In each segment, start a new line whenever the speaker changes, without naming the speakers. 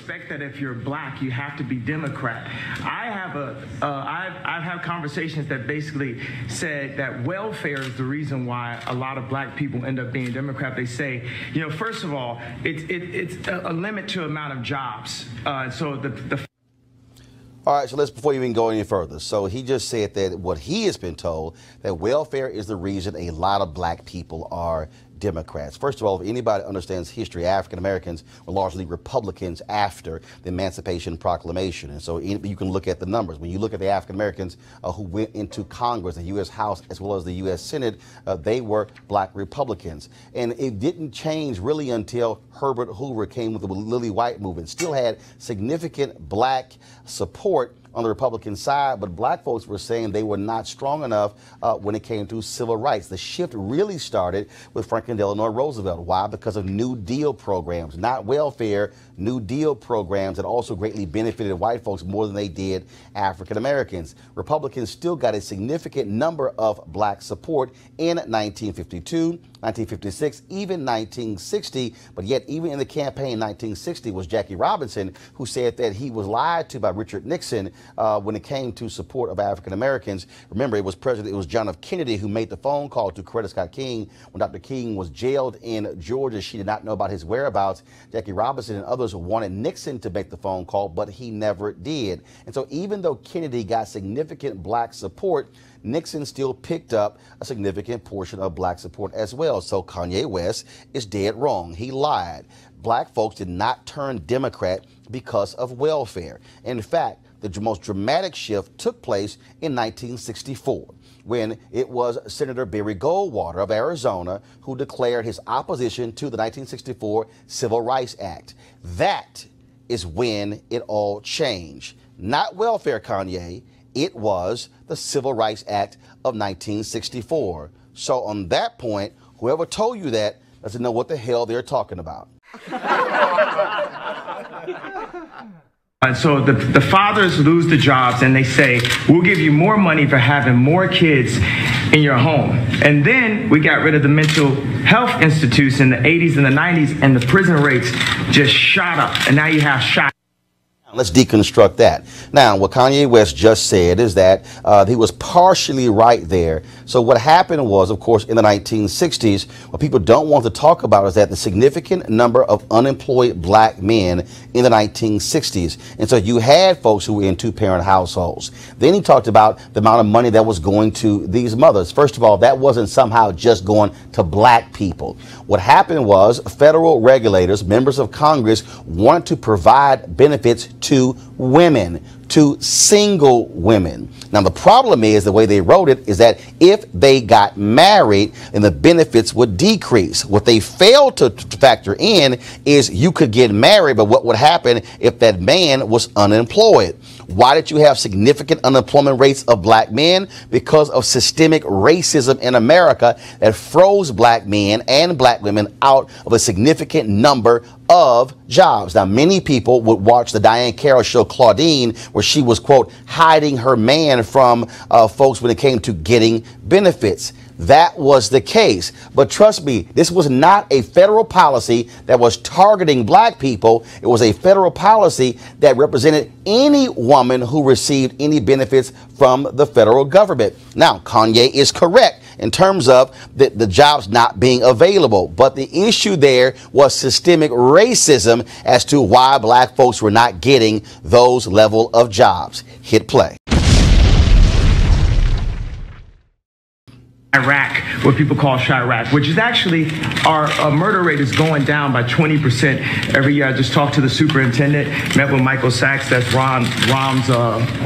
expect that if you're black, you have to be Democrat. I've had conversations that basically said that welfare is the reason why a lot of black people end up being Democrat. They say, you know, first of all, it's a limit to amount of jobs.
All right, so before you even go any further, so he just said that what he has been told, that welfare is the reason a lot of black people are Democrats. First of all, if anybody understands history, African Americans were largely Republicans after the Emancipation Proclamation. And so you can look at the numbers. When you look at the African Americans who went into Congress, the U.S. House, as well as the U.S. Senate, they were black Republicans. And it didn't change really until Herbert Hoover came with the Lily White movement. Still had significant black support on the Republican side, but black folks were saying they were not strong enough when it came to civil rights. The shift really started with Franklin Delano Roosevelt. Why? Because of New Deal programs, not welfare, New Deal programs that also greatly benefited white folks more than they did African Americans. Republicans still got a significant number of black support in 1952, 1956, even 1960, but yet even in the campaign in 1960 was Jackie Robinson, who said that he was lied to by Richard Nixon when it came to support of African Americans. Remember, it was John F. Kennedy who made the phone call to Coretta Scott King when Dr. King was jailed in Georgia. She did not know about his whereabouts. Jackie Robinson and others wanted Nixon to make the phone call, but he never did. And so even though Kennedy got significant black support, Nixon still picked up a significant portion of black support as well. So Kanye West is dead wrong. He lied. Black folks did not turn Democrat because of welfare. In fact, the most dramatic shift took place in 1964 when it was Senator Barry Goldwater of Arizona who declared his opposition to the 1964 Civil Rights Act. That is when it all changed. Not welfare, Kanye. It was the Civil Rights Act of 1964. So on that point, whoever told you that doesn't know what the hell they're talking about.
And so the fathers lose the jobs and they say, we'll give you more money for having more kids in your home. And then we got rid of the mental health institutes in the 80s and the 90s, and the prison rates just shot up. And now you have shot.
Let's deconstruct that. Now, what Kanye West just said is that he was partially right there. So what happened was, of course, in the 1960s, what people don't want to talk about is that the significant number of unemployed black men in the 1960s. And so you had folks who were in two-parent households. Then he talked about the amount of money that was going to these mothers. First of all, that wasn't somehow just going to black people. What happened was federal regulators, members of Congress, wanted to provide benefits to women, to single women. Now, the problem is the way they wrote it is that if they got married, then the benefits would decrease. What they failed to factor in is you could get married, but what would happen if that man was unemployed? Why did you have significant unemployment rates of black men? Because of systemic racism in America that froze black men and black women out of a significant number of jobs. Now, many people would watch the Diane Carroll show Claudine, where she was, quote, hiding her man from folks when it came to getting benefits. That was the case. But trust me, this was not a federal policy that was targeting black people. It was a federal policy that represented any woman who received any benefits from the federal government. Now, Kanye is correct in terms of the jobs not being available. But the issue there was systemic racism as to why black folks were not getting those level of jobs. Hit play.
Iraq, what people call Chirac, which is actually our murder rate is going down by 20% every year. I just talked to the superintendent, met with Michael Sachs, that's Rom's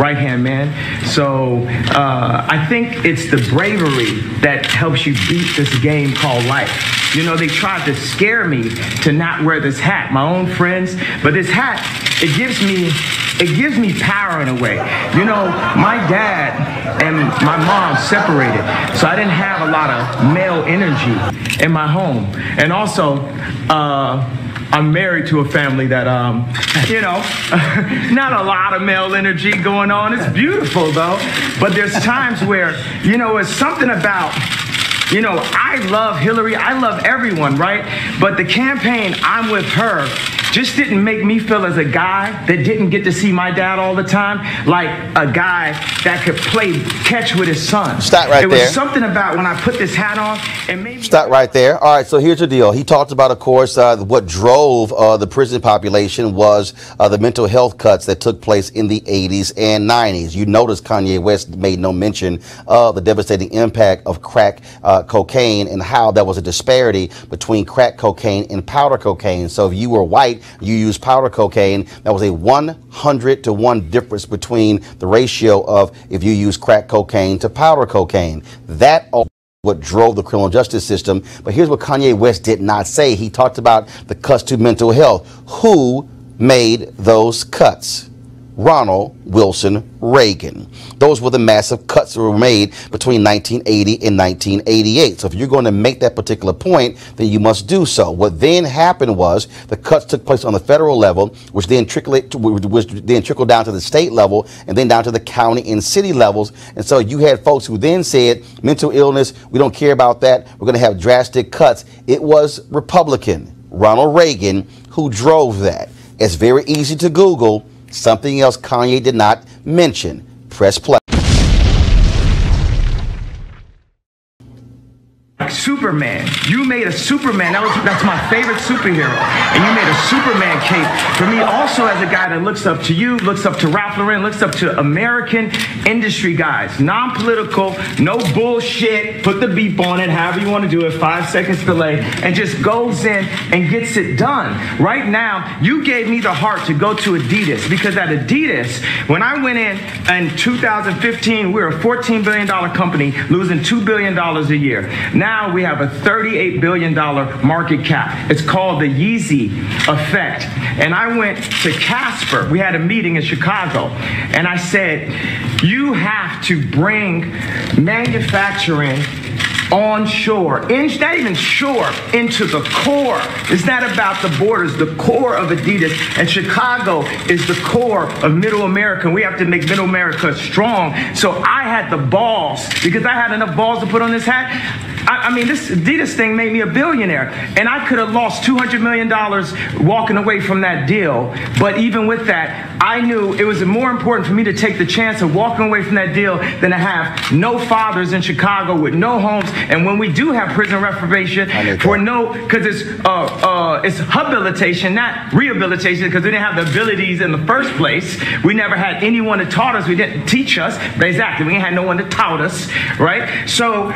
right-hand man. So I think it's the bravery that helps you beat this game called life. You know, they tried to scare me to not wear this hat, my own friends, but this hat, it gives me power in a way. You know, my dad and my mom separated, so I didn't have a lot of male energy in my home. And also, I'm married to a family that, you know, not a lot of male energy going on. It's beautiful, though. But there's times where, you know, it's something about, you know, I love Hillary. I love everyone, right? But the campaign, I'm with her. just didn't make me feel as a guy that didn't get to see my dad all the time, like a guy that could play catch with his son.
Stop right there.
It was something about when I put this hat on, and maybe.
Stop right there. All right, so here's the deal. He talked about, of course, what drove the prison population was the mental health cuts that took place in the 80s and 90s. You notice Kanye West made no mention of the devastating impact of crack cocaine and how there was a disparity between crack cocaine and powder cocaine. So if you were white, you used powder cocaine, that was a 100-to-1 difference between the ratio of if you use crack cocaine to powder cocaine. That what drove the criminal justice system. But here's what Kanye West did not say. He talked about the cuts to mental health. Who made those cuts? Ronald Wilson Reagan. Those were the massive cuts that were made between 1980 and 1988. So if you're going to make that particular point, then you must do so. What then happened was the cuts took place on the federal level, which then trickled down to the state level and then down to the county and city levels. And so you had folks who then said, mental illness, we don't care about that. We're going to have drastic cuts. It was Republican Ronald Reagan who drove that. It's very easy to Google. Something else Kanye did not mention. Press play.
Superman. You made a Superman. That's my favorite superhero. And you made a Superman cape for me also as a guy that looks up to you, looks up to Ralph Lauren, looks up to American industry guys. Non-political, no bullshit. Put the beep on it, however you want to do it, 5 seconds delay, and just goes in and gets it done. Right now, you gave me the heart to go to Adidas because at Adidas, when I went in 2015, we were a $14 billion company losing $2 billion a year. Now we have a $38 billion market cap. It's called the Yeezy effect. And I went to Casper. We had a meeting in Chicago. And I said, you have to bring manufacturing onshore, not even shore, into the core. It's not about the borders, the core of Adidas. And Chicago is the core of Middle America. We have to make Middle America strong. So I had the balls, because I had enough balls to put on this hat. I mean, this Adidas thing made me a billionaire. And I could have lost $200 million walking away from that deal. But even with that, I knew it was more important for me to take the chance of walking away from that deal than to have no fathers in Chicago with no homes. And when we do have prison reformation, for because it's habilitation, not rehabilitation, because we didn't have the abilities in the first place. We never had anyone that taught us. We didn't teach us. But exactly, we ain't had no one that taught us, right? So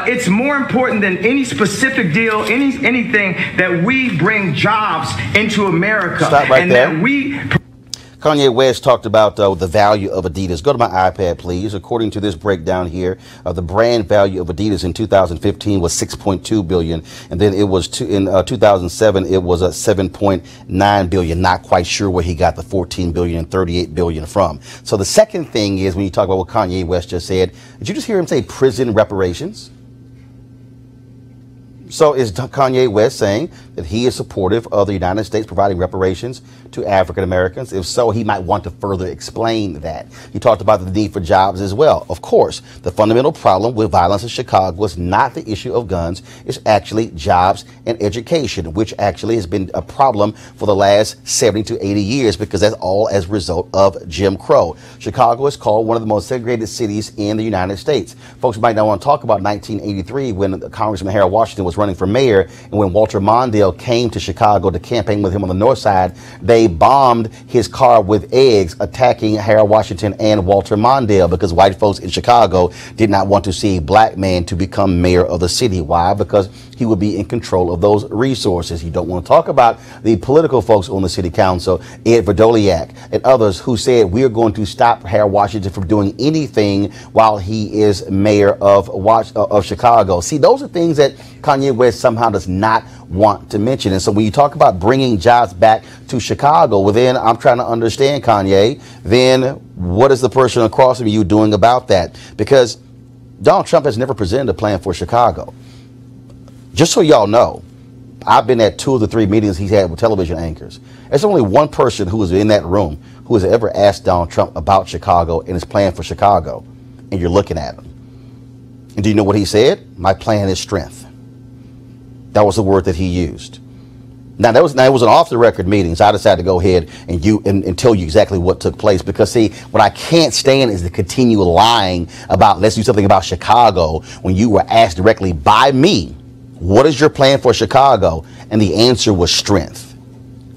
it's more important than any specific deal, anything that we bring jobs into America.
Stop right
and
there.
That we.
Kanye West talked about the value of Adidas. Go to my iPad, please. According to this breakdown here, the brand value of Adidas in 2015 was $6.2 billion, and then it was in 2007 it was $7.9 billion. Not quite sure where he got the $14 billion and $38 billion from. So the second thing is, when you talk about what Kanye West just said, did you just hear him say prison reparations? So is Kanye West saying that he is supportive of the United States providing reparations to African Americans? If so, he might want to further explain that. He talked about the need for jobs as well. Of course, the fundamental problem with violence in Chicago was not the issue of guns. It's actually jobs and education, which actually has been a problem for the last 70 to 80 years because that's all as a result of Jim Crow. Chicago is called one of the most segregated cities in the United States. Folks might not want to talk about 1983 when Congressman Harold Washington was running for mayor, and when Walter Mondale came to Chicago to campaign with him on the north side, they bombed his car with eggs, attacking Harold Washington and Walter Mondale because white folks in Chicago did not want to see a black man to become mayor of the city. Why? Because he would be in control of those resources. You don't want to talk about the political folks on the city council, Ed Verdoliak and others, who said we're going to stop Harold Washington from doing anything while he is mayor of Chicago. See, those are things that Kanye West somehow does not want to mention. And so when you talk about bringing jobs back to Chicago, well, then I'm trying to understand, Kanye, then what is the person across from you doing about that? Because Donald Trump has never presented a plan for Chicago. Just so y'all know, I've been at 2 of the 3 meetings he's had with television anchors. There's only one person who was in that room who has ever asked Donald Trump about Chicago and his plan for Chicago. And you're looking at him. And do you know what he said? My plan is strength. That was the word that he used. Now, it was an off-the-record meeting, so I decided to go ahead and tell you exactly what took place. Because, see, what I can't stand is to continue lying about, let's do something about Chicago, when you were asked directly by me, what is your plan for Chicago? And the answer was strength.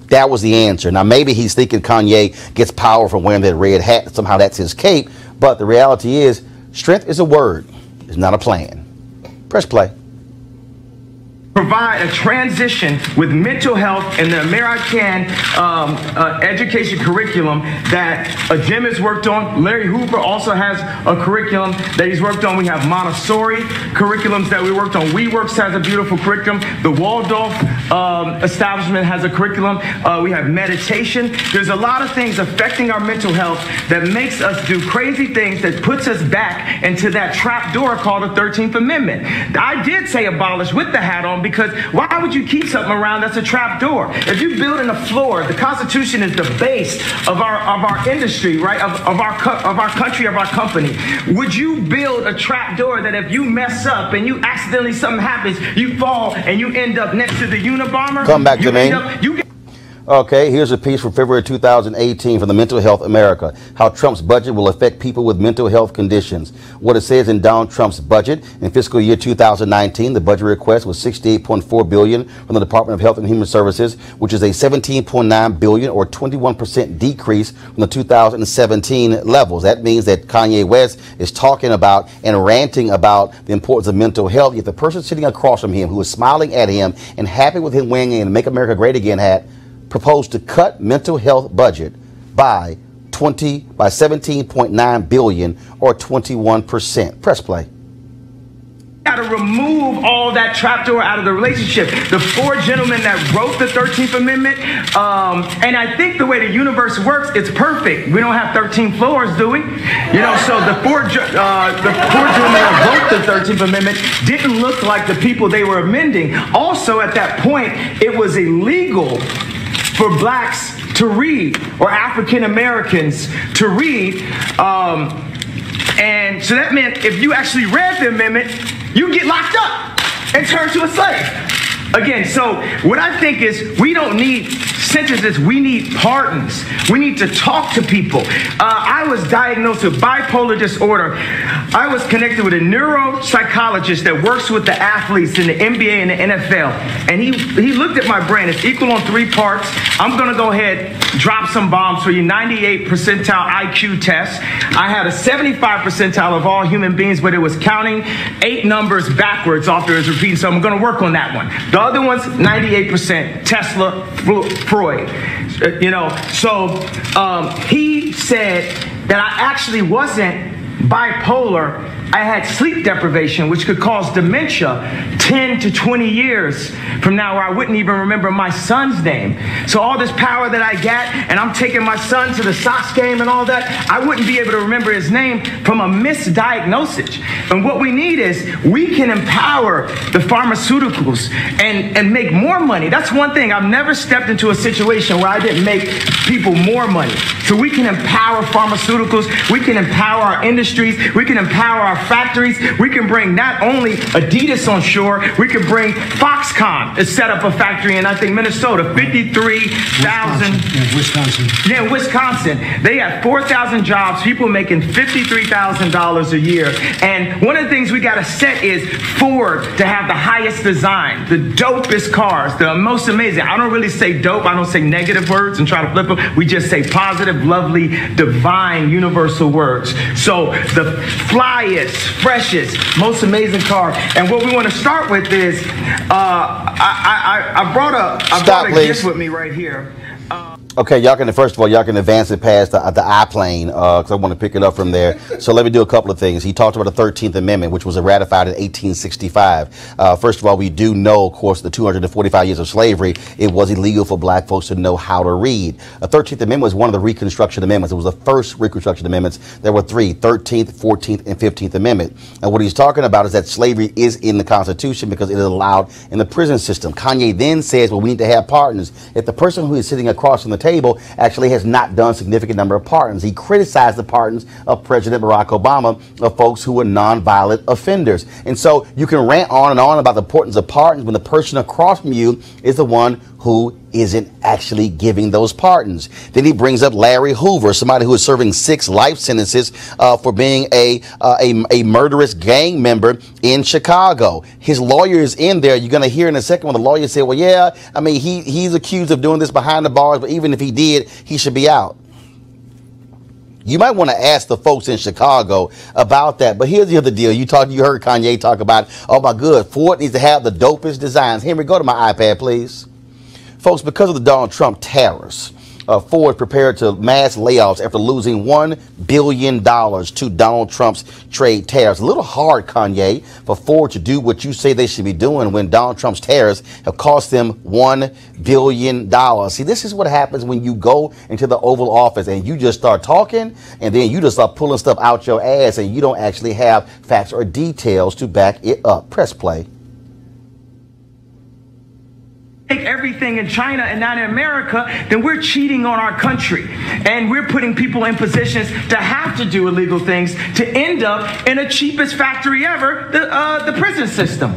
That was the answer. Now, maybe he's thinking Kanye gets power from wearing that red hat. Somehow that's his cape. But the reality is, strength is a word. It's not a plan. Press play.
Provide a transition with mental health in the American education curriculum that Jim has worked on. Larry Hoover also has a curriculum that he's worked on. We have Montessori curriculums that we worked on. WeWorks has a beautiful curriculum. The Waldorf establishment has a curriculum. We have meditation. There's a lot of things affecting our mental health that makes us do crazy things, that puts us back into that trap door called the 13th Amendment. I did say abolish with the hat on, because why would you keep something around that's a trap door? If you build in a floor, the Constitution is the base of our industry, right? Of our country, of our company. Would you build a trap door that if you mess up and you accidentally something happens, you fall and you end up next to the Unabomber?
Come back to me. Okay, here's a piece from February 2018 from the Mental Health America, how Trump's budget will affect people with mental health conditions. What it says in Donald Trump's budget in fiscal year 2019, the budget request was $68.4 billion from the Department of Health and Human Services, which is a $17.9 billion or 21% decrease from the 2017 levels. That means that Kanye West is talking about and ranting about the importance of mental health, yet the person sitting across from him, who is smiling at him and happy with him wearing a Make America Great Again hat, proposed to cut mental health budget by 17.9 billion or 21%. Press play.
Got to remove all that trapdoor out of the relationship. The four gentlemen that wrote the 13th Amendment, and I think the way the universe works, it's perfect. We don't have 13 floors, do we? You know, so the four gentlemen that wrote the 13th Amendment didn't look like the people they were amending. Also, at that point, it was illegal for blacks to read, or African Americans to read, and so that meant if you actually read the amendment, you get locked up and turned to a slave. Again, so what I think is we don't need sentences, we need pardons. We need to talk to people. I was diagnosed with bipolar disorder. I was connected with a neuropsychologist that works with the athletes in the NBA and the NFL. And he looked at my brain. It's equal on 3 parts. I'm going to go ahead, drop some bombs for you. 98 percentile IQ test. I had a 75 percentile of all human beings, but it was counting 8 numbers backwards after it was repeating. So I'm going to work on that one. The other one's 98%, Tesla, Freud. You know, so he said that I actually wasn't bipolar. I had sleep deprivation, which could cause dementia 10 to 20 years from now, where I wouldn't even remember my son's name. So all this power that I got, and I'm taking my son to the Sox game and all that, I wouldn't be able to remember his name from a misdiagnosis. And what we need is we can empower the pharmaceuticals and make more money. That's one thing. I've never stepped into a situation where I didn't make people more money. So we can empower pharmaceuticals. We can empower our industries. We can empower our factories. We can bring not only Adidas on shore, we can bring Foxconn to set up a factory in, I think, Minnesota. 53,000.
Wisconsin.
Yeah, Wisconsin. They have 4,000 jobs, people making $53,000 a year. And one of the things we got to set is Ford to have the highest design, the dopest cars, the most amazing. I don't really say dope. I don't say negative words and try to flip them. We just say positive, lovely, divine, universal words. So the flyest, freshest, most amazing car. And what we want to start with is, I brought a gift with me right here.
Okay, y'all can, first of all, y'all can advance it past the I-plane, because I want to pick it up from there. So let me do a couple of things. He talked about the 13th Amendment, which was ratified in 1865. First of all, we do know, of course, the 245 years of slavery, it was illegal for black folks to know how to read. The 13th Amendment was one of the Reconstruction Amendments. It was the first Reconstruction Amendments. There were 3, 13th, 14th, and 15th Amendment. And what he's talking about is that slavery is in the Constitution because it is allowed in the prison system. Kanye then says, well, we need to have pardons. If the person who is sitting across from the table actually has not done a significant number of pardons. He criticized the pardons of President Barack Obama of folks who were nonviolent offenders. And so you can rant on and on about the importance of pardons when the person across from you is the one who isn't actually giving those pardons. Then he brings up Larry Hoover, somebody who is serving 6 life sentences for being a murderous gang member in Chicago. His lawyer is in there. You're going to hear in a second when the lawyer said, well, yeah, I mean, he's accused of doing this behind the bars, but even if he did, he should be out. You might want to ask the folks in Chicago about that. But here's the other deal. You heard Kanye talk about, oh my God, Ford needs to have the dopest designs. Henry, go to my iPad, please. Folks, because of the Donald Trump tariffs, Ford prepared to mass layoffs after losing $1 billion to Donald Trump's trade tariffs. A little hard, Kanye, for Ford to do what you say they should be doing when Donald Trump's tariffs have cost them $1 billion. See, this is what happens when you go into the Oval Office and you just start talking and then you just start pulling stuff out your ass and you don't actually have facts or details to back it up. Press play.
Take everything in China and not in America, then we're cheating on our country. And we're putting people in positions to have to do illegal things to end up in the cheapest factory ever, the prison system.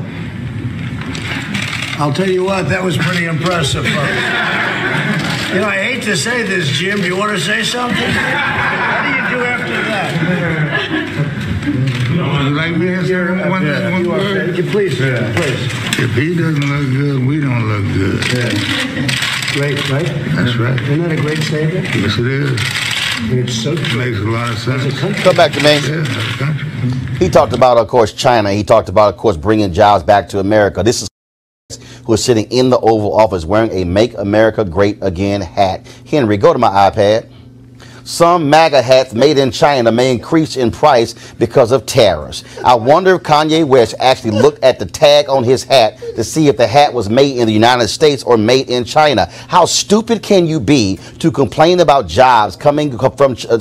I'll tell you what, that was pretty impressive, folks. You know, I hate to say this, Jim. You want to say something? What do you do after that?
Like me, one word.
Please, please.
If he doesn't look good, we don't look good.
Yeah. Great, right?
That's right.
Isn't that a great statement?
Yes, it is.
And it's so true.
Makes a lot of sense.
Come back to me.
Yeah, that's a country.
He talked about, of course, China. He talked about, of course, bringing jobs back to America. This is who is sitting in the Oval Office wearing a Make America Great Again hat. Henry, go to my iPad. Some MAGA hats made in China may increase in price because of tariffs. I wonder if Kanye West actually looked at the tag on his hat to see if the hat was made in the United States or made in China. How stupid can you be to complain about jobs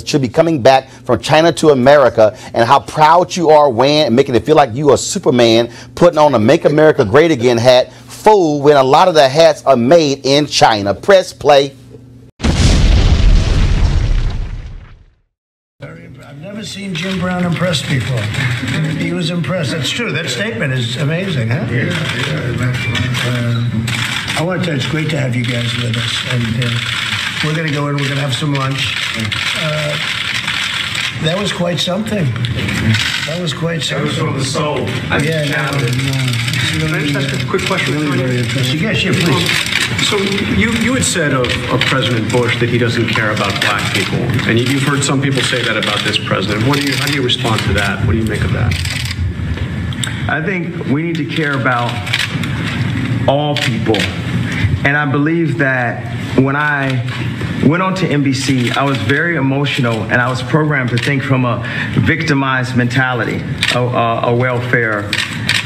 should be coming back from China to America, and how proud you are when making it feel like you are Superman putting on a Make America Great Again hat, fool, when a lot of the hats are made in China. Press play.
I've never seen Jim Brown impressed before. He was impressed. That's true. That statement is amazing, huh?
Yeah,
I want to tell you, it's great to have you guys with us. And we're going to go in, we're going to have some lunch. That was quite something. That was quite something.
That was from the soul.
Yeah,
Can I just ask a quick question?
really very interesting. Yes, yeah, please.
So you had said of President Bush that he doesn't care about black people, and you've heard some people say that about this president. How do you respond to that? What do you make of that?
I think we need to care about all people. And I believe that when I went on to NBC, I was very emotional, and I was programmed to think from a victimized mentality, a welfare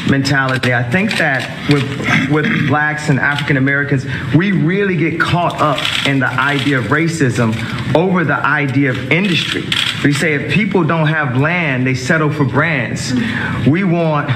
mentality. I think that with blacks and African Americans, we really get caught up in the idea of racism over the idea of industry. We say if people don't have land, they settle for brands. We want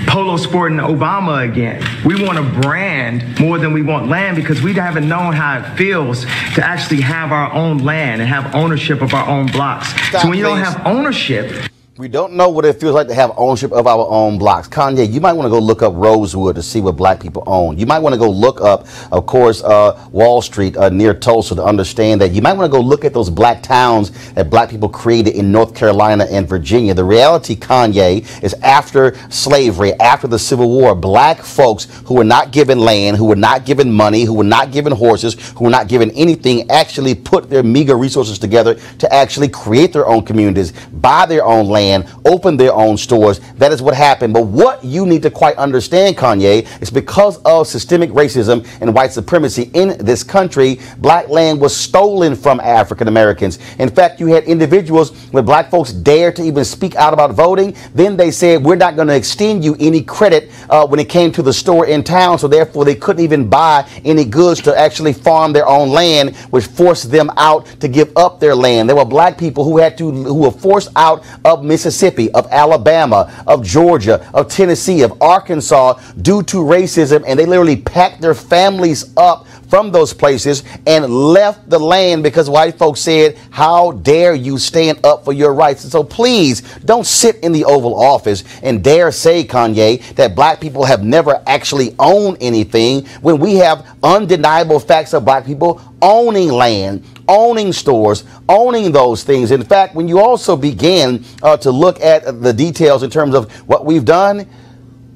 Polo Sport and Obama again. We want a brand more than we want land, because we haven't known how it feels to actually have our own land and have ownership of our own blocks.
Stop,
so when you
please.
don't have ownership,
We don't know what it feels like to have ownership of our own blocks. Kanye, you might want to go look up Rosewood to see what black people own. You might want to go look up, of course, Wall Street near Tulsa to understand that. You might want to go look at those black towns that black people created in North Carolina and Virginia. The reality, Kanye, is after slavery, after the Civil War, black folks who were not given land, who were not given money, who were not given horses, who were not given anything, actually put their meager resources together to actually create their own communities, buy their own land, open their own stores. That is what happened. But what you need to quite understand, Kanye, is because of systemic racism and white supremacy in this country, black land was stolen from African Americans. In fact, you had individuals when black folks dared to even speak out about voting. Then they said, we're not going to extend you any credit when it came to the store in town. So therefore, they couldn't even buy any goods to actually farm their own land, which forced them out to give up their land. There were black people who were forced out of Mississippi, of Alabama, of Georgia, of Tennessee, of Arkansas due to racism, and they literally packed their families up from those places and left the land because white folks said, how dare you stand up for your rights? And so please don't sit in the Oval Office and dare say, Kanye, that black people have never actually owned anything when we have undeniable facts of black people owning land, owning stores, owning those things. In fact, when you also begin to look at the details in terms of what we've done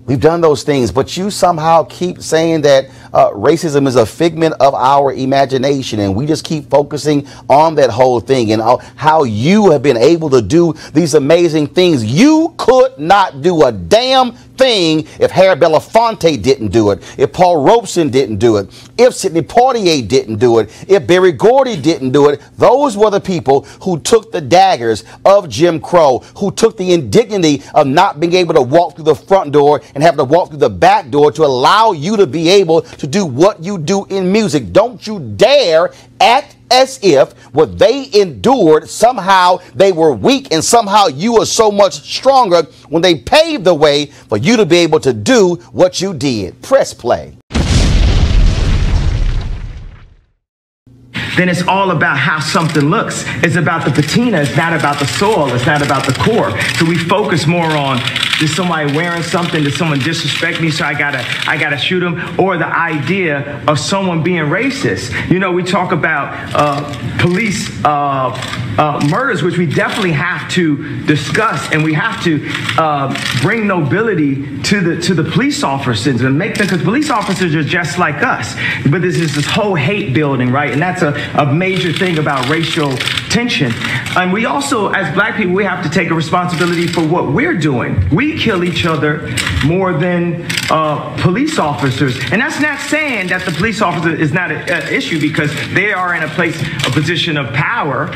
those things, but you somehow keep saying that racism is a figment of our imagination, and we just keep focusing on that whole thing and how you have been able to do these amazing things. You could not do a damn thing if Harry Belafonte didn't do it, if Paul Robeson didn't do it, if Sidney Poitier didn't do it, if Berry Gordy didn't do it. Those were the people who took the daggers of Jim Crow, who took the indignity of not being able to walk through the front door and have to walk through the back door to allow you to be able to do what you do in music. Don't you dare act as if what they endured, somehow they were weak and somehow you are so much stronger when they paved the way for you to be able to do what you did. Press play.
Then it's all about how something looks. It's about the patina. It's not about the soil. It's not about the core. So we focus more on, is somebody wearing something? Did someone disrespect me? So I gotta shoot them? Or the idea of someone being racist. You know, we talk about police murders, which we definitely have to discuss, and we have to bring nobility to the police officers and make them, because police officers are just like us. But this is this whole hate building, right? And that's a major thing about racial tension. And we also, as black people, we have to take a responsibility for what we're doing. We kill each other more than police officers. And that's not saying that the police officer is not an issue, because they are in a position of power.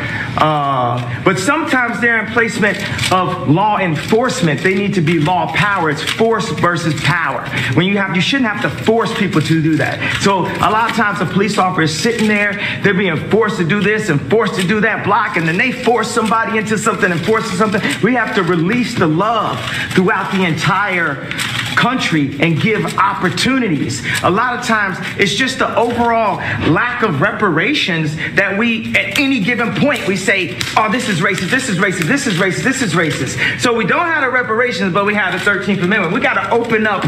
But sometimes they're in placement of law enforcement. They need to be law power. It's force versus power. You shouldn't have to force people to do that. So a lot of times the police officer is sitting there, they're being forced to do this and forced to do that block, and then they force somebody into something and force something. We have to release the love throughout the entire country and give opportunities. A lot of times it's just the overall lack of reparations that we, at any given point, we say, oh, this is racist, this is racist, this is racist, this is racist. So we don't have the reparations, but we have the 13th Amendment. We got to open up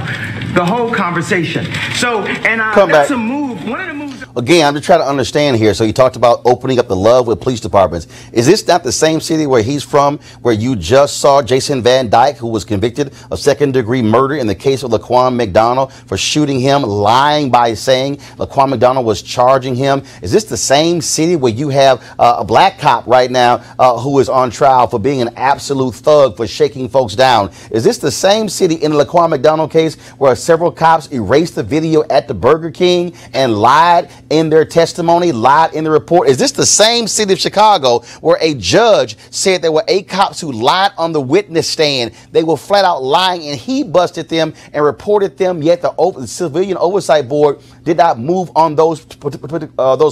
the whole conversation. So, and that's a move. One of the moves.
Again, I'm just trying to understand here. So you talked about opening up the love with police departments. Is this not the same city where he's from, where you just saw Jason Van Dyke, who was convicted of second-degree murder in the case of Laquan McDonald for shooting him, lying by saying Laquan McDonald was charging him? Is this the same city where you have a black cop right now who is on trial for being an absolute thug for shaking folks down? Is this the same city in the Laquan McDonald case where several cops erased the video at the Burger King and lied in their testimony, lied in the report? Is this the same city of Chicago where a judge said there were 8 cops who lied on the witness stand? They were flat out lying, and he busted them and reported them, yet the Civilian Oversight Board did not move on those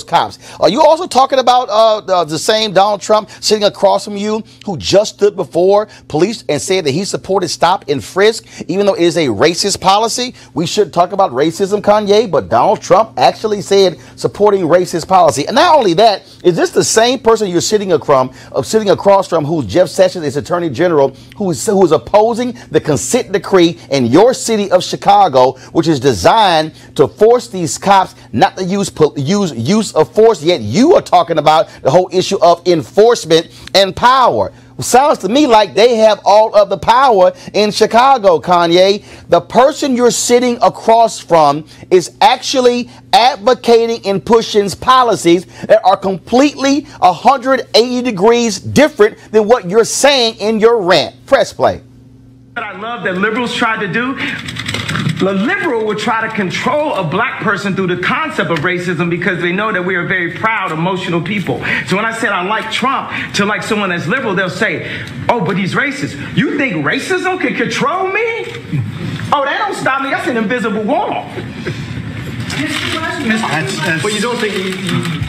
cops. Are you also talking about the same Donald Trump sitting across from you who just stood before police and said that he supported stop and frisk, even though it is a racist policy? We should talk about racism, Kanye, but Donald Trump actually said supporting racist policy. And not only that, is this the same person you're sitting across from who Jeff Sessions is Attorney General, who is opposing the consent decree in your city of Chicago, which is designed to force these cops not to use of force, yet you are talking about the whole issue of enforcement and power? Sounds to me like they have all of the power in Chicago, Kanye. The person you're sitting across from is actually advocating and pushing policies that are completely 180 degrees different than what you're saying in your rant. Press play.
What I love that liberals tried to do, the liberal would try to control a black person through the concept of racism, because they know that we are very proud, emotional people. So when I said I like Trump to like someone that's liberal, they'll say, oh, but he's racist. You think racism can control me? Oh, that don't stop me. That's an invisible wall.
But you don't think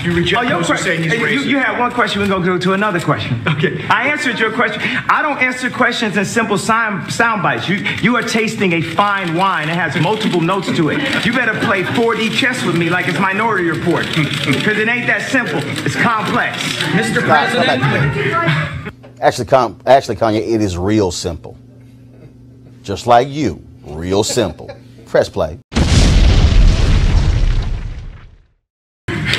you reject those who say he's racist?
You had one question. We're going to go to another question.
Okay.
I answered your question. I don't answer questions in simple sound bites. You are tasting a fine wine. It has multiple notes to it. You better play 4D chess with me like it's Minority Report. Because it ain't that simple. It's complex.
Mr. President.
Actually, Kanye, it is real simple. Just like you, real simple. Press play.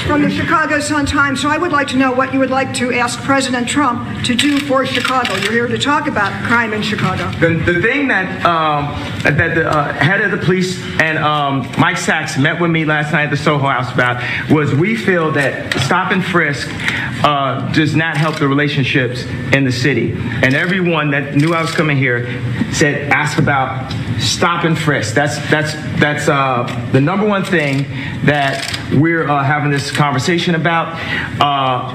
From the Chicago Sun-Times, so I would like to know what you would like to ask President Trump to do for Chicago. You're here to talk about crime in Chicago.
The thing that the head of the police and Mike Sachs met with me last night at the Soho House about was we feel that stop and frisk does not help the relationships in the city. And everyone that knew I was coming here said, ask about stop and frisk. That's the number one thing that we're having this conversation about.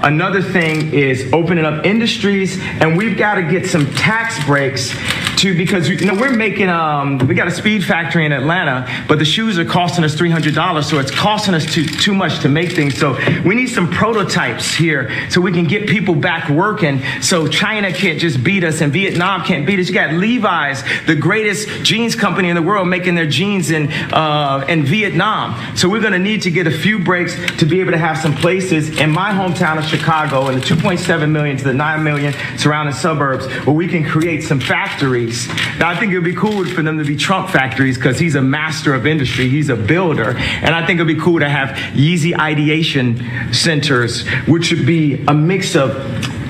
Another thing is opening up industries, and we've got to get some tax breaks because we're making we got a speed factory in Atlanta, but the shoes are costing us $300, so it's costing us too much to make things. So we need some prototypes here so we can get people back working. So China can't just beat us, and Vietnam can't beat us. You got Levi's, the greatest jeans company in the world, making their jeans in Vietnam. So we're going to need to get a few breaks to be able to have some places in my hometown of Chicago and the 2.7 million to the 9 million surrounding suburbs where we can create some factories. Now, I think it would be cool for them to be Trump factories because he's a master of industry. He's a builder. And I think it would be cool to have Yeezy ideation centers, which would be a mix of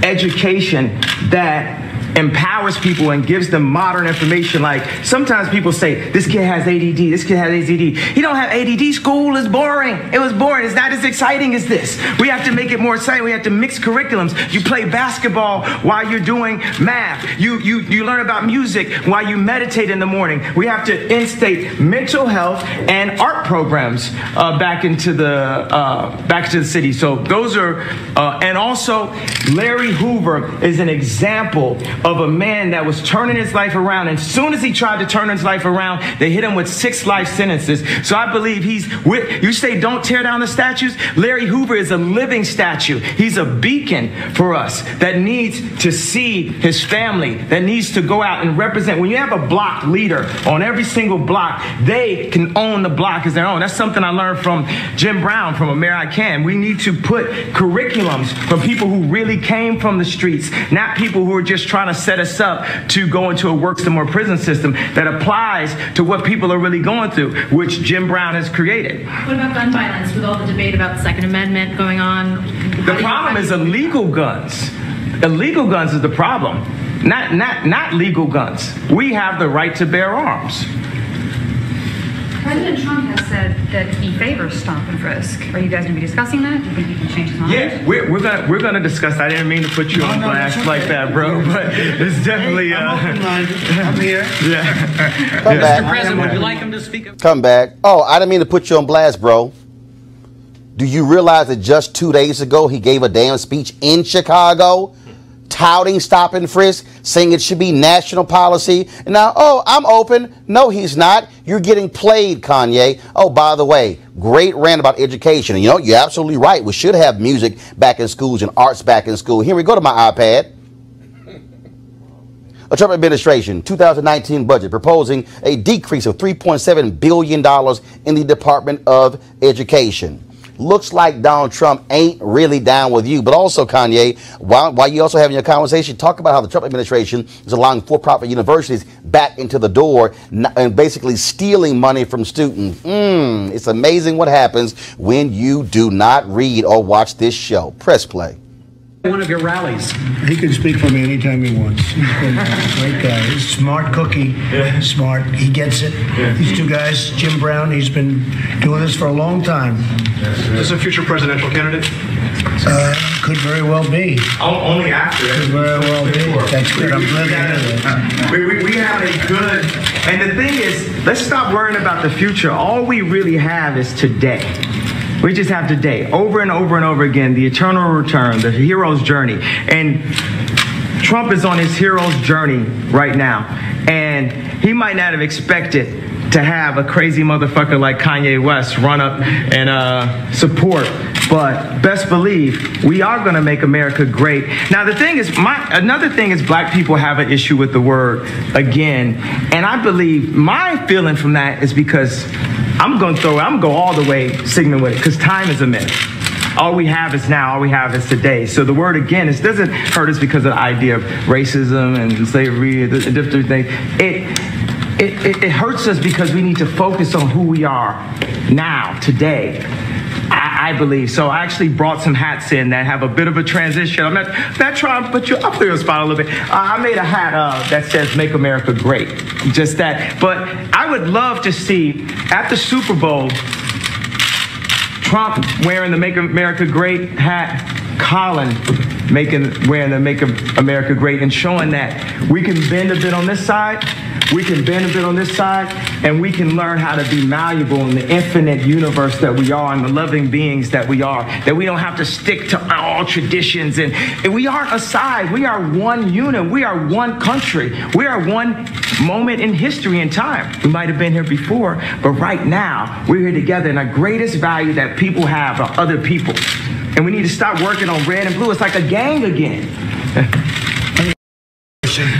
education that empowers people and gives them modern information. Like sometimes people say, this kid has ADD, this kid has ADD. He don't have ADD, school is boring. It was boring, it's not as exciting as this. We have to make it more exciting. We have to mix curriculums. You play basketball while you're doing math. You learn about music while you meditate in the morning. We have to instate mental health and art programs back into the city. So those are, and also Larry Hoover is an example of a man that was turning his life around. And as soon as he tried to turn his life around, they hit him with 6 life sentences. So I believe you say don't tear down the statues. Larry Hoover is a living statue. He's a beacon for us that needs to see his family, that needs to go out and represent. When you have a block leader on every single block, they can own the block as their own. That's something I learned from Jim Brown, from A Mayor I Can. We need to put curriculums from people who really came from the streets, not people who are just trying to set us up to go into a work system or prison system that applies to what people are really going through, which Jim Brown has created.
What about gun violence with all the debate about the Second Amendment going on?
The problem is illegal guns. Illegal guns is the problem, not legal guns. We have the right to bear arms.
President Trump has said that he favors stop and frisk. Are you guys going to be discussing that? Do you think he can change his mind?
Yeah, we're gonna discuss. I didn't mean to put you on blast like that, bro. But it's definitely.
Hey, I'm open-minded. I'm here.
Yeah.
Come back.
Mr. President, would you like him to speak up?
Come back. Oh, I didn't mean to put you on blast, bro. Do you realize that just 2 days ago he gave a damn speech in Chicago, touting stop and frisk, saying it should be national policy? And now, oh, I'm open. No, he's not. You're getting played, Kanye. Oh, by the way, great rant about education. And you know, you're absolutely right. We should have music back in schools and arts back in school. Here we go to my iPad. A Trump administration 2019 budget proposing a decrease of $3.7 billion in the Department of Education. Looks like Donald Trump ain't really down with you. But also, Kanye, while you also having your conversation, talk about how the Trump administration is allowing for-profit universities back into the door and basically stealing money from students. It's amazing what happens when you do not read or watch this show. Press play.
One of your rallies.
He can speak for me anytime he wants. He's been a great guy. He's a smart cookie. Smart. He gets it. These two guys, Jim Brown, he's been doing this for a long time.
Is this a future presidential candidate?
Could very well be.
Only after.
Could very well be. That's good. I'm glad to hear that.
We have a good, and the thing is, let's stop worrying about the future. All we really have is today. We just have today, over and over and over again, the eternal return, the hero's journey. And Trump is on his hero's journey right now. And he might not have expected to have a crazy motherfucker like Kanye West run up and support. But best believe we are going to make America great. Now the thing is, another thing is black people have an issue with the word again, and I believe my feeling from that is because I'm going to go all the way Sigmund with it, because time is a myth. All we have is now. All we have is today. So the word again, it doesn't hurt us because of the idea of racism and slavery, the different things. It hurts us because we need to focus on who we are now, today. I believe. So I actually brought some hats in that have a bit of a transition. I'm not trying to put you up on your spot a little bit. I made a hat that says "Make America Great." Just that. But I would love to see at the Super Bowl, Trump wearing the "Make America Great" hat, Colin wearing the "Make America Great," and showing that we can bend a bit on this side, we can bend a bit on this side, and we can learn how to be malleable in the infinite universe that we are and the loving beings that we are, that we don't have to stick to all traditions. And we aren't a side. We are one unit. We are one country. We are one moment in history and time. We might have been here before, but right now, we're here together, and the greatest value that people have are other people. And we need to stop working on red and blue. It's like a gang again.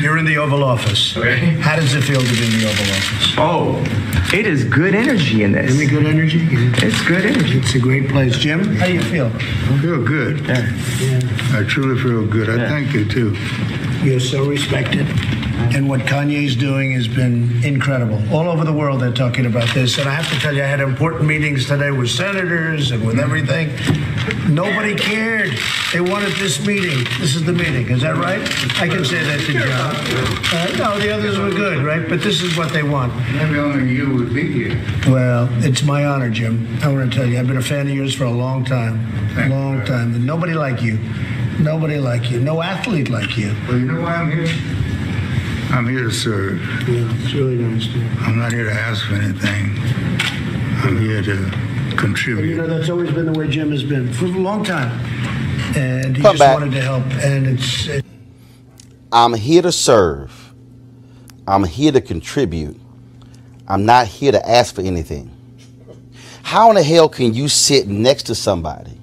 You're in the Oval Office.
Okay.
How does it feel to be in the Oval Office?
Oh, it is good energy in this.
Isn't it good energy?
It's good energy.
It's a great place. Jim, how do you feel?
I feel good.
Yeah.
I truly feel good. I thank you, too.
You're so respected. And what Kanye's doing has been incredible. All over the world they're talking about this. And I have to tell you, I had important meetings today with senators and with everything. Nobody cared. They wanted this meeting. This is the meeting. Is that right? I can say that to John. No, the others were good, right? But this is what they want.
Maybe only you would be here.
Well, it's my honor, Jim. I want to tell you, I've been a fan of yours for a long time. Long time. And nobody like you. Nobody like you. No athlete like you.
Well, you know why I'm here? I'm here to serve.
Yeah, it's really nice.
I'm not here to ask for anything. I'm here to contribute.
You know, that's always been the way Jim has been for a long time. And he just wanted to help. And
I'm here to serve. I'm here to contribute. I'm not here to ask for anything. How in the hell can you sit next to somebody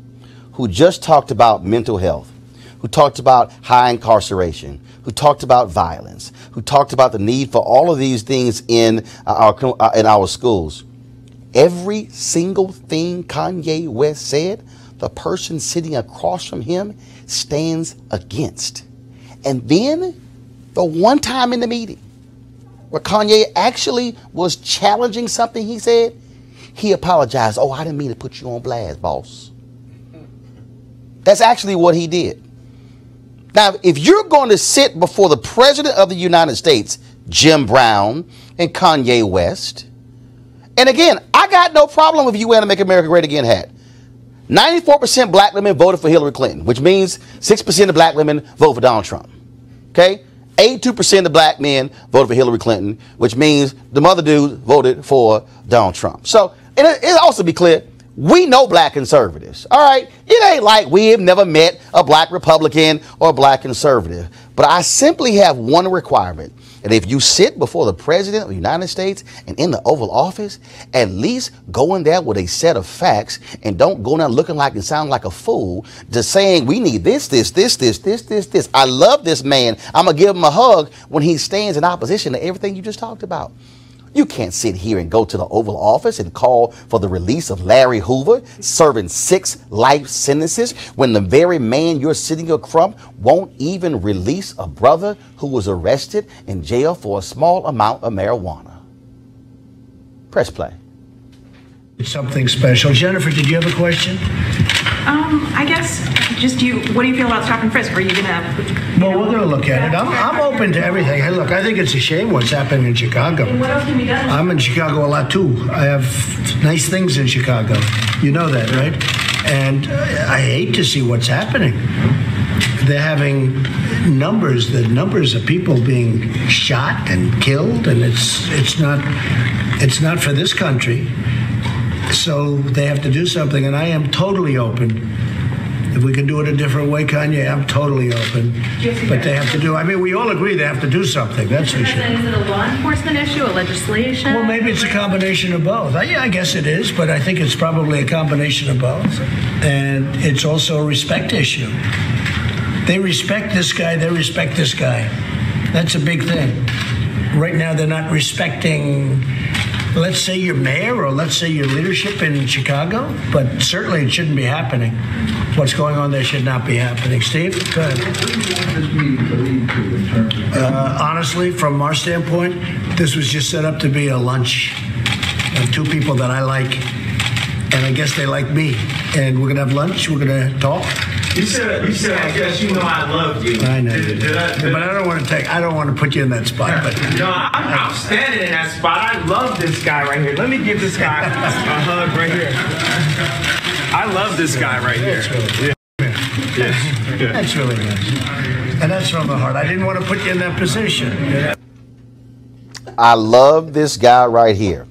who just talked about mental health, who talked about high incarceration, who talked about violence, who talked about the need for all of these things in our schools? Every single thing Kanye West said, the person sitting across from him stands against. And then the one time in the meeting where Kanye actually was challenging something he said, he apologized. Oh, I didn't mean to put you on blast, boss. That's actually what he did. Now, if you're going to sit before the President of the United States, Jim Brown, and Kanye West, and again, I got no problem with you wearing a Make America Great Again hat. 94% black women voted for Hillary Clinton, which means 6% of black women vote for Donald Trump. Okay? 82% of black men voted for Hillary Clinton, which means the other dudes voted for Donald Trump. So, it'll also be clear, we know black conservatives, all right? It ain't like we have never met a black Republican or a black conservative. But I simply have one requirement. And if you sit before the President of the United States and in the Oval Office, at least go in there with a set of facts and don't go in there looking like and sound like a fool, just saying we need this. I love this man. I'm going to give him a hug when he stands in opposition to everything you just talked about. You can't sit here and go to the Oval Office and call for the release of Larry Hoover, serving 6 life sentences, when the very man you're sitting up from won't even release a brother who was arrested in jail for a small amount of marijuana. Press play.
It's something special. Jennifer, did you have a question?
I guess just what do you feel about stop and frisk? Are you gonna?
Well, we're gonna look at it. I'm open to everything. Hey, look, I think it's a shame what's happening in Chicago.
And what else can be done?
I'm in Chicago a lot too. I have nice things in Chicago. You know that, right? And I hate to see what's happening. They're having the numbers of people being shot and killed, and it's not for this country. So they have to do something, and I am totally open If we can do it a different way, Kanye, I'm totally open. But they have to do, I mean, we all agree they have to do something. That's for sure.
Is it a law enforcement issue, a legislation?
Well, maybe it's a combination of both. Yeah, I guess it is, but I think it's probably a combination of both. And it's also a respect issue. They respect this guy, they respect this guy. That's a big thing. Right now, they're not respecting, let's say, your mayor or let's say your leadership in Chicago, but certainly it shouldn't be happening. What's going on there should not be happening. Steve, go ahead. Honestly, from our standpoint, this was just set up to be a lunch of two people that I like, and I guess they like me. And we're gonna have lunch. We're gonna talk.
You said, I guess you know I loved you.
I know. But I don't want to put you in that spot. But
no, I'm standing in that spot. I love this guy right here. Let me give this guy a hug right here. I love this guy right here.
That's really nice. And that's from the heart. I didn't want to put you in that position.
I love this guy right here.